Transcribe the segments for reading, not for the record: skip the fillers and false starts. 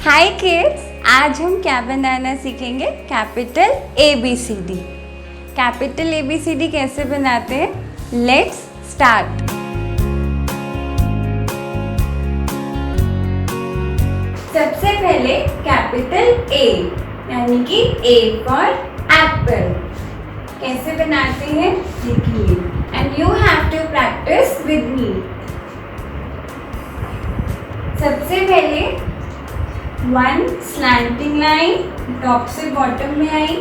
हाय kids, आज हम क्या बनाना सीखेंगे? Capital ABCD। कैपिटल ABCD कैसे बनाते हैं? Let's start. सबसे पहले कैपिटल A यानी कि A फॉर एप्पल कैसे बनाते हैं देखिए, and you have to practice with me. सबसे पहले वन स्लैंटिंग लाइन टॉप से बॉटम में आई,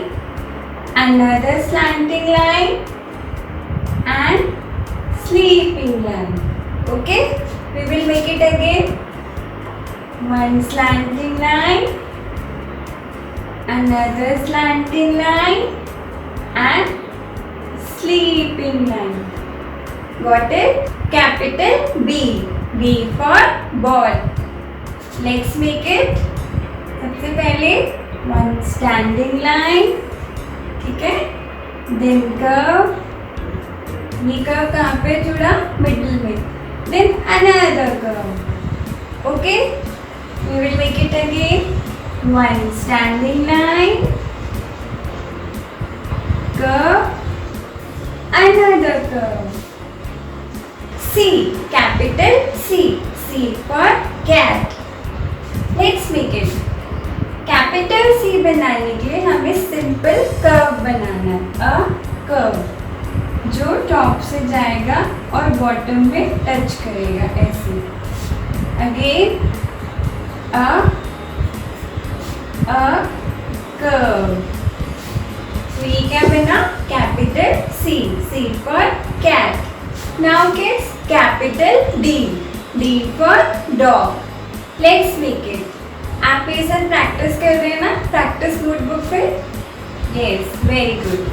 another slanting line and sleeping line. Okay, we will make it again. One slanting line, another slanting line and sleeping line. Got it? Capital B. B for ball. Let's make it. सबसे पहले one standing line, ठीक है? Then curve. ये curve कहाँ पे जुड़ा? Middle में. Then another curve. Okay? We will make it again. One standing line, curve, another curve. C, capital C. C for cat. Let's make it. Capital C बनाने के लिए हमें सिंपल कर्व बनाना है। अ कर्व जो top से जाएगा और bottom में टच करेगा ऐसे। Again a curve. तो ये क्या बना? Capital C. C for cat. Now kids, capital D. D for dog. Let's make it. आप ये सब प्रैक्टिस कर रहे हैं ना प्रैक्टिस नोटबुक पे? Yes, very good.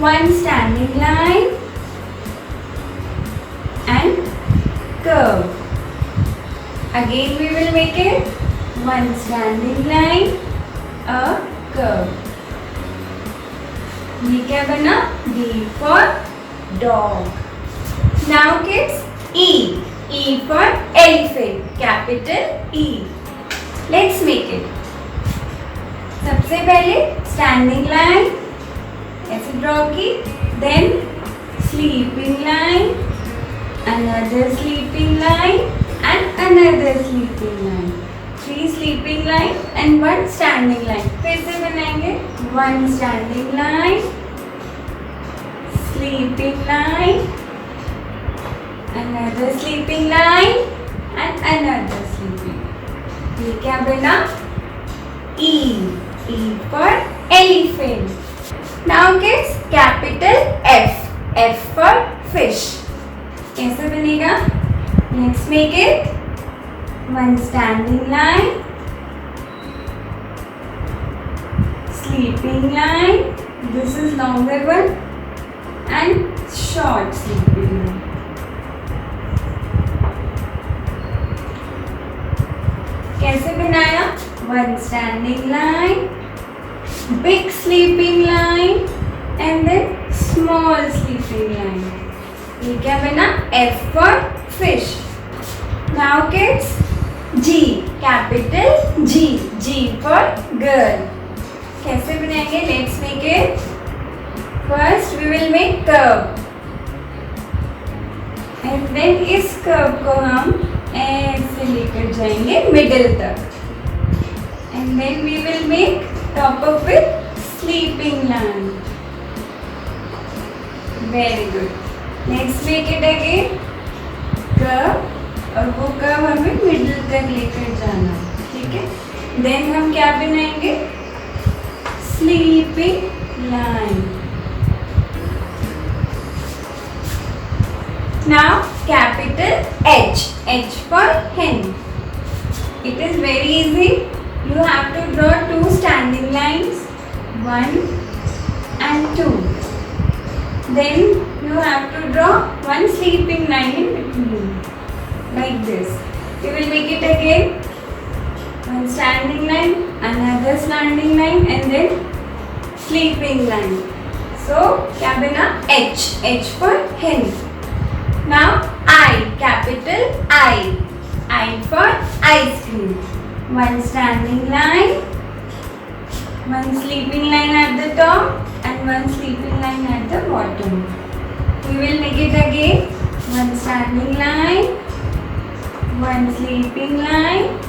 One standing line and curve. Again we will make it. One standing line, a curve. ये क्या बना? D for dog. Now kids, E. E for elephant. Capital E. Let's make it. सबसे पहले standing line ऐसे draw की, then sleeping line, another sleeping line and another sleeping line. Three sleeping line and one standing line. फिर से बनाएंगे one standing line, sleeping line, another sleeping line and another sleeping. ये क्या बना? E. E for elephant. Now kids, capital F. F for fish. कैसे बनेगा? Let's make it. One standing line, sleeping line. This is longer one and short sleeping line. कैसे बनाया? One standing line, big sleeping line and then small sleeping line. ये क्या बना? F for fish. Now kids, G, capital G. G for girl. कैसे बनाएंगे? Let's make it. First we will make curve and then इस curve को हम ऐसे लेकर जाएंगे मिडिल तक, and then we will make top up with sleeping line. Very good. Next make it again. Curve और वो कर्व हमें मिडिल तक लेकर जाना, ठीक है? देन हम क्या बनाएंगे? Sleeping line. Now capital H. H for hen. It is very easy. You have to draw two standing lines, one and two. Then you have to draw one sleeping line in between. Like this. We will make it again. One standing line, another standing line and then sleeping line. So, क्या बना? H. H for hen. Now, I. Capital I. I for ice cream. one standing line, one sleeping line at the top and one sleeping line at the bottom. We will make it again. One standing line, one sleeping line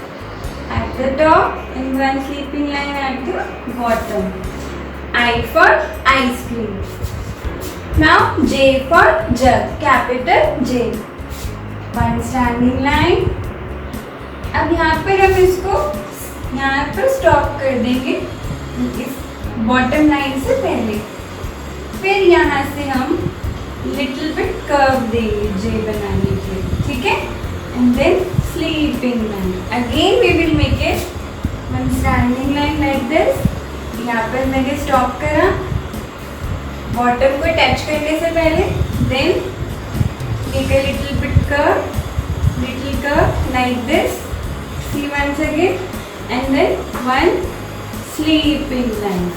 at the top and one sleeping line at the bottom. I for ice cream. Now J for jug, capital J. One standing line. अब यहाँ पर हम इसको यहाँ पर stop कर देंगे इस बॉटम लाइन से पहले. फिर यहाँ से हम लिटिल बिट कर्व देंगे J बनाने के लिए, ठीक है. And then sleeping line. Again we will make it one standing line like this. यहाँ पर मैंने स्टॉप करा बॉटम को टच करने से पहले. Then make a little bit curve like this. See once again and then one sleeping line.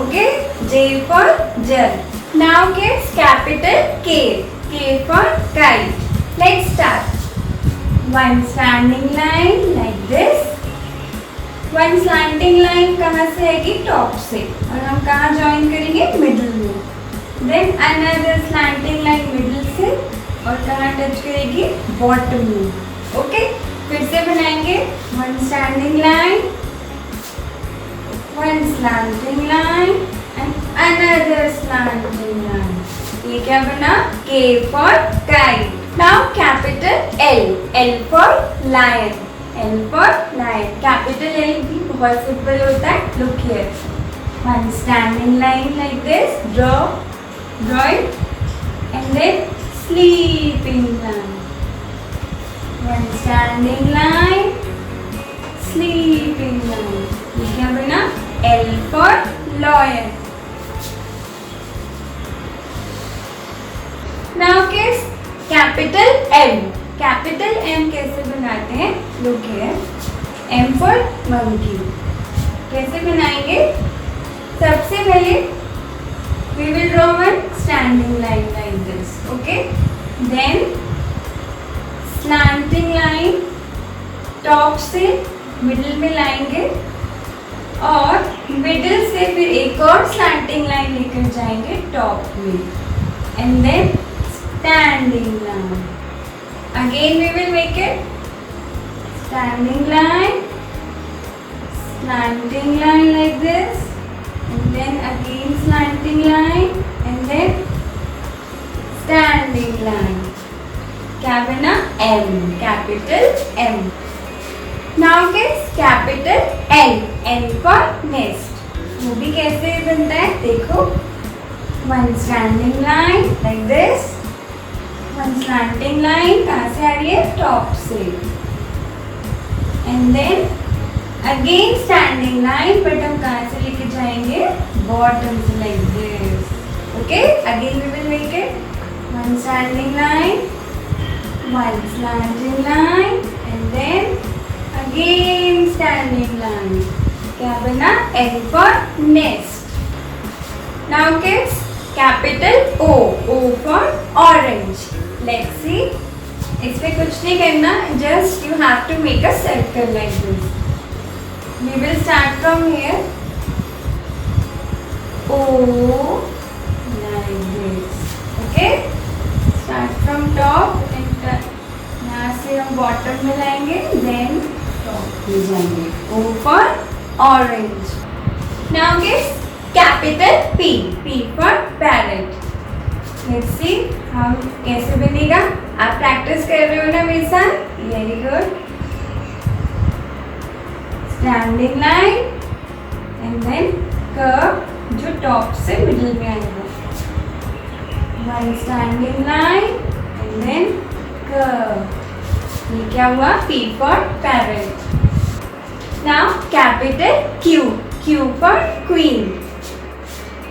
Okay, J for jug. Now kids, capital K. K for kite. Let's start. One standing line like this. One slanting line कहाँ से आएगी? Top से. और हम कहाँ join करेंगे? Middle में. Then another slanting line middle से और कहाँ टच करेगी? बॉटम में. ओके, फिर से बनाएंगे. One standing line, one slanting line and another slanting line. ये क्या बना? K for kite. Now capital L. L for lion. L for lion. Capital L भी बहुत सिंपल होता है. Look here. One standing line like this. Draw it and then sleeping line. One standing line, sleeping line. ये क्या बना? L for lion. Now kids, capital M. Capital M कैसे बनाते हैं? Look here. M for monkey. कैसे बनाएंगे? सबसे पहले we will draw one standing line like this. Okay. Then slanting line top से मिडिल में लाएंगे और मिडिल से फिर एक और स्लैंटिंग लाइन लेकर जाएंगे टॉप में and then standing line. Again we will make it standing line, slanting line like this and then again slanting line and then standing line. क्या बना? M. Capital M. Now kids, capital N. N for nest. वो भी कैसे बनता है? देखो. One standing line like this. One slanting line कहाँ से आ रही है? टॉप से. And then again standing line, but हम कहाँ से लेके जाएंगे? बॉटम से like this. Okay? Again we will make it. One standing line. One slanting line and then again standing line. क्या बना? N for nest. Now kids, capital O. O for orange. Let's see. इसमें कुछ नहीं करना. Just you have to make a circle like this. We will start from here. O like this. Okay. Start from top and यहाँ से हम bottom में लाएंगे then top में जाएंगे. O for orange. Now kids, capital P. P for parrot. Let's see हम कैसे बनेगा. आप प्रैक्टिस कर रहे हो ना मेरे साथ? Very good. Standing line and then curve जो टॉप से मिडिल में आएगा. One standing line and then curve. ये क्या हुआ? P for parrot. Now capital Q. Q for queen.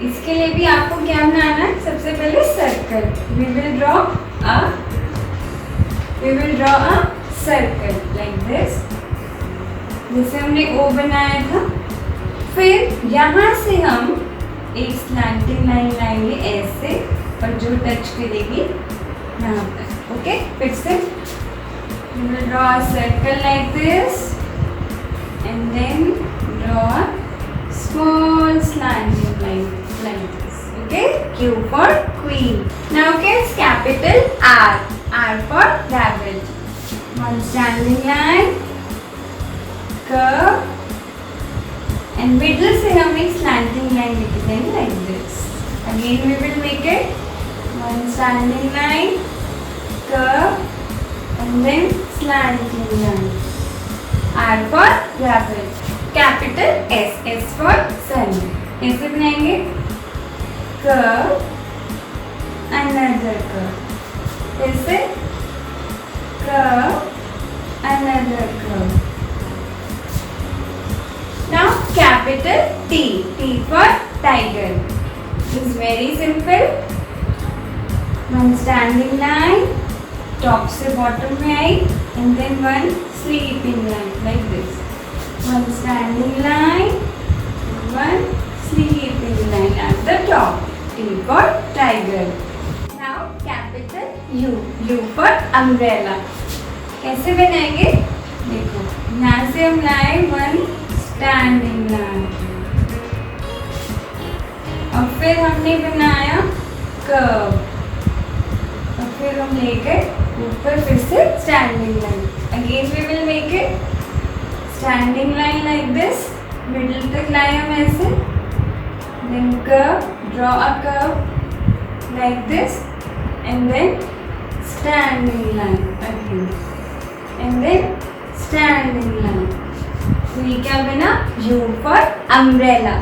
इसके लिए भी आपको क्या बनाना है? सबसे पहले circle. We will draw a circle like this. जैसे हमने O बनाया था. फिर यहाँ से हम एक स्लैंटिंग लाइन लाएंगे ऐसे और जो टच करेगी यहाँ पर. ओके, फिर से we will draw a circle like this and then draw a small slanting line like this. Okay, Q for queen. Now kids, capital R. R for rabbit. One standing line, curve, and middle से हम एक slanting line लिख देंगे like this. Again we will make it one standing line, curve, and then slanting line. R for rabbit. Capital S. S for sun. कैसे बनाएंगे? Curve, another curve. कैसे? Curve, another curve. Now capital T. T for tiger. It's very simple. One standing line, top से bottom में आई, and then one sleeping line like this. One standing line, one sleeping line at the top. T for tiger. Now capital U. U for umbrella. कैसे बनाएंगे? देखो, यहाँ से हम लाए one standing line. और फिर हमने बनाया कर्व, और फिर हम लेकर ऊपर फिर से standing line. Again we will make it standing line like this. Middle तक लाए हम ऐसे, then curve, draw a curve like this, and then standing line again, and then standing line. तो ये क्या बना? U for umbrella.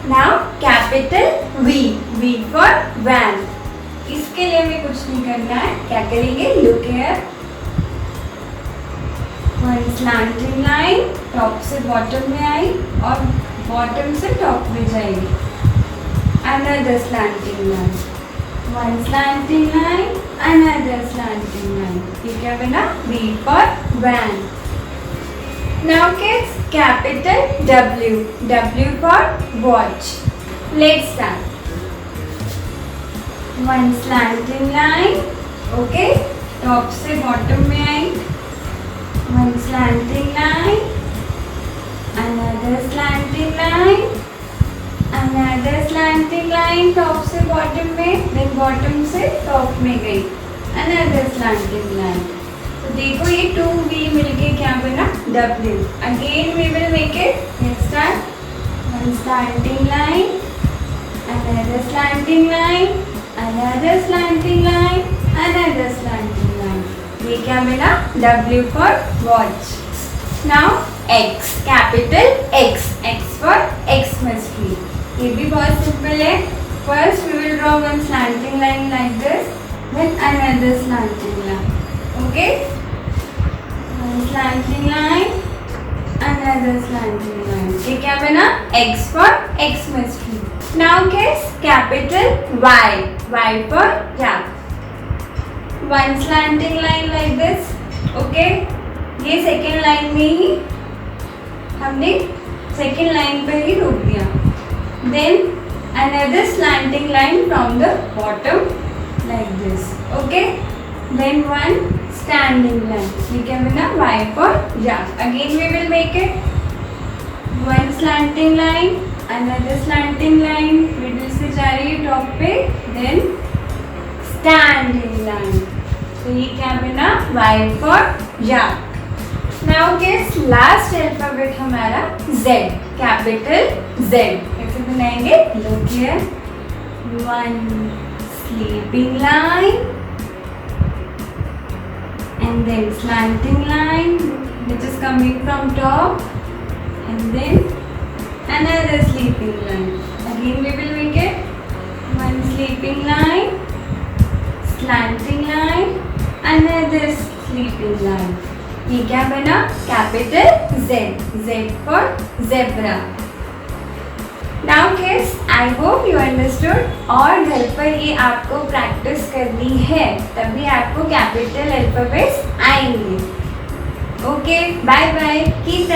Now capital V. V for van. इसके लिए हमें कुछ नहीं करना है. क्या करेंगे? Look here. One slanting line, top से bottom में आई और bottom से top में जाएगी. Another slanting line. One slanting line, another slanting line. ये क्या बना? V for van. Now kids, capital W. W for watch. Let's start. One slanting line. Okay. Top से bottom में आई. One slanting line. Another slanting line. Another slanting line. Top से bottom में. Then bottom से top में गई. Another slanting line. तो देखो ये 2V मिलके क्या बना? W. Again we will make it. Let's start. One slanting line, another slanting line, another slanting line, another slanting line. ये क्या बना? W for watch. Now X. Capital X. X for Xmas tree. ये भी बहुत simple है. First we will draw one slanting line like this, then another slanting line. Okay? One slanting line, another slanting line. ये क्या बना? X for Xmas tree. Now guess capital Y. Y for yak. One slanting line like this. Okay? ये second line में ही हमने second line पे ही रोक दिया. Then another slanting line from the bottom like this. Okay? Then one standing line. ये क्या बना? Y for yak. Again we will make it. One slanting line, another slanting line, middle से जा रही है top पे, then standing line. तो ये क्या बना? Y for yak. Now guess last alphabet हमारा Z. Capital Z. कैसे बनाएंगे? Look here. One sleeping line, and then slanting line which is coming from top, and then another sleeping line. Again we will make it one sleeping line, slanting line, another sleeping line. ये क्या बना? Capital Z. Z for zebra. Now kids, I hope you understood. और घर पर ये आपको practice करनी है, तभी आपको कैपिटल अल्फाबेट्स आएंगे. Okay, bye bye. Keep